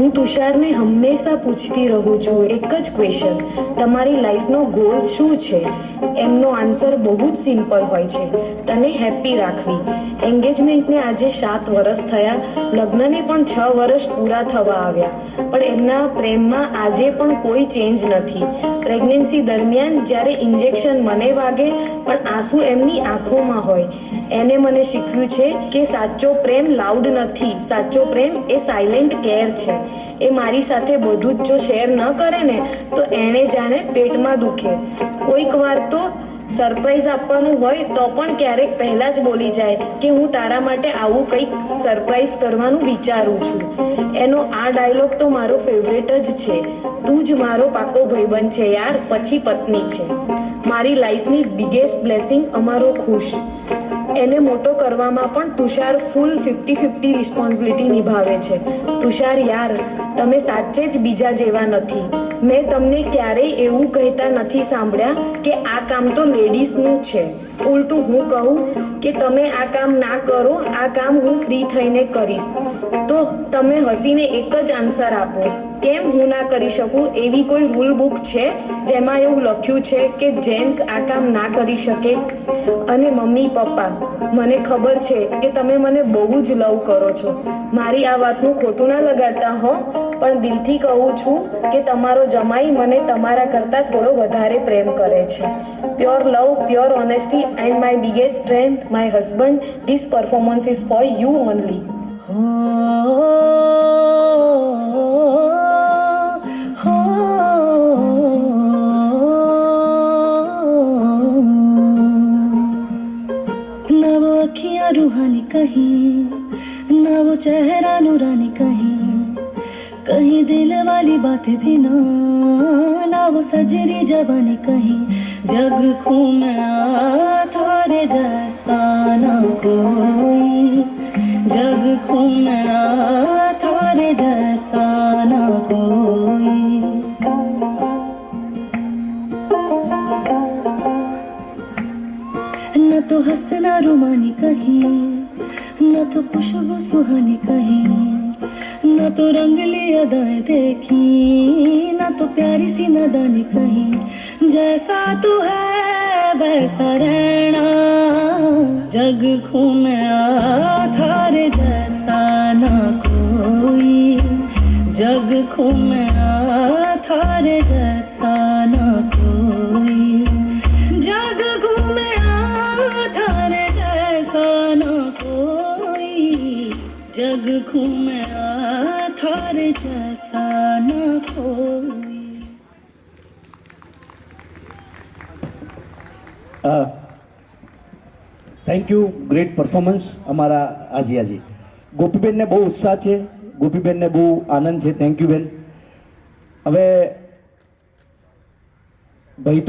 હું તુષારને હંમેશા પૂછતી રહું છું એક જ ક્વેશ્ચન, તમારી લાઈફનો ગોલ શું છે? એમનો આન્સર બહુ જ સિમ્પલ હોય છે, તને હેપી રાખવી. એન્ગેજમેન્ટને આજે 7 વર્ષ થયા, લગ્નને પણ 6 વર્ષ પૂરા થવા આવ્યા, પણ એમના પ્રેમમાં આજે પણ કોઈ ચેન્જ નથી. પ્રેગ્નન્સી દરમિયાન જ્યારે ઇન્જેક્શન મને વાગે પણ આંસુ એમની આંખોમાં હોય. એને મને શીખવ્યું છે કે સાચો પ્રેમ લાઉડ નથી, સાચો પ્રેમ એ સાયલેન્ટ કેર છે. એ મારી સાથે બધું જ જો શેર ન કરે ને તો એણે જાણે પેટમાં દુખે. કોઈક વાર તો સરપ્રાઈઝ આપવાનું હોય તો પણ ક્યારેક પહેલા જ બોલી જાય કે હું તારા માટે આવું કંઈક સરપ્રાઈઝ કરવાનું વિચારું છું. એનો આ ડાયલોગ તો મારો ફેવરેટ જ છે. તું જ મારો પાકો ભાઈબંધ છે યાર, પછી પત્ની છે. મારી લાઈફની બિગેસ્ટ બ્લેસિંગ અમારો ખુશ. એને મોટો કરવામાં પણ તુષાર ફૂલ 50-50 રિસ્પોન્સિબિલિટી નિભાવે છે. તુષાર યાર, તમે સાચે જ બીજા જેવા નથી. મેં તમને ક્યારેય એવું કહેતા નથી સાંભળ્યા કે આ કામ તો લેડીઝનું છે. ઉલટું હું કહું કે તમે આ કામ ના કરો, આ કામ હું ફ્રી થઈને કરીશ. તો તમે હસીને એક જ આન્સર આપો, કેમ હું ના કરી શકું? એવી કોઈ રૂલ બુક છે જેમાં એવું લખ્યું છે કે જેન્ટ્સ આ કામ ના કરી શકે? અને મમ્મી પપ્પા, મને ખબર છે કે તમે મને બહુ જ લવ કરો છો. મારી આ વાતનું ખોટું ના લગાડતા હો, પણ દિલથી કહું છું કે તમારો જમાઈ મને તમારા કરતાં થોડો વધારે પ્રેમ કરે છે. Pure love, pure honesty and my biggest strength, my husband. This performance is for you only. ना वो अखियाँ रूहानी कहीं, ना वो चेहरा नूरानी कहीं, कहीं दिल वाली बातें भी ना वो सजरी जवानी कहीं. जग खूं मैं थारे जैसा ना कोई, जग खूं मैं थारे जैसा ना कोई. न तो हंसना रुमानी कहीं, न तो खुशबू सुहानी कहीं, न तो रंगली अदाएं देखी, न तो प्यारी सी नादानी कहीं. जैसा तू है वैसा रहना, जग खूं मैं थारे जैसा ना कोई, जग खूं मैं थारे जैसा ना कोई, जग खूं मैं थारे जैसा ना कोई, जग खूं मैं थारे जैसा ना कोई. થેન્ક યુ, ગ્રેટ પરફોર્મન્સ અમારા આજી. ગોપીબેનને બહુ ઉત્સાહ છે, ગોપીબેનને બહુ આનંદ છે. થેન્ક યુ બેન. હવે ભાઈ તો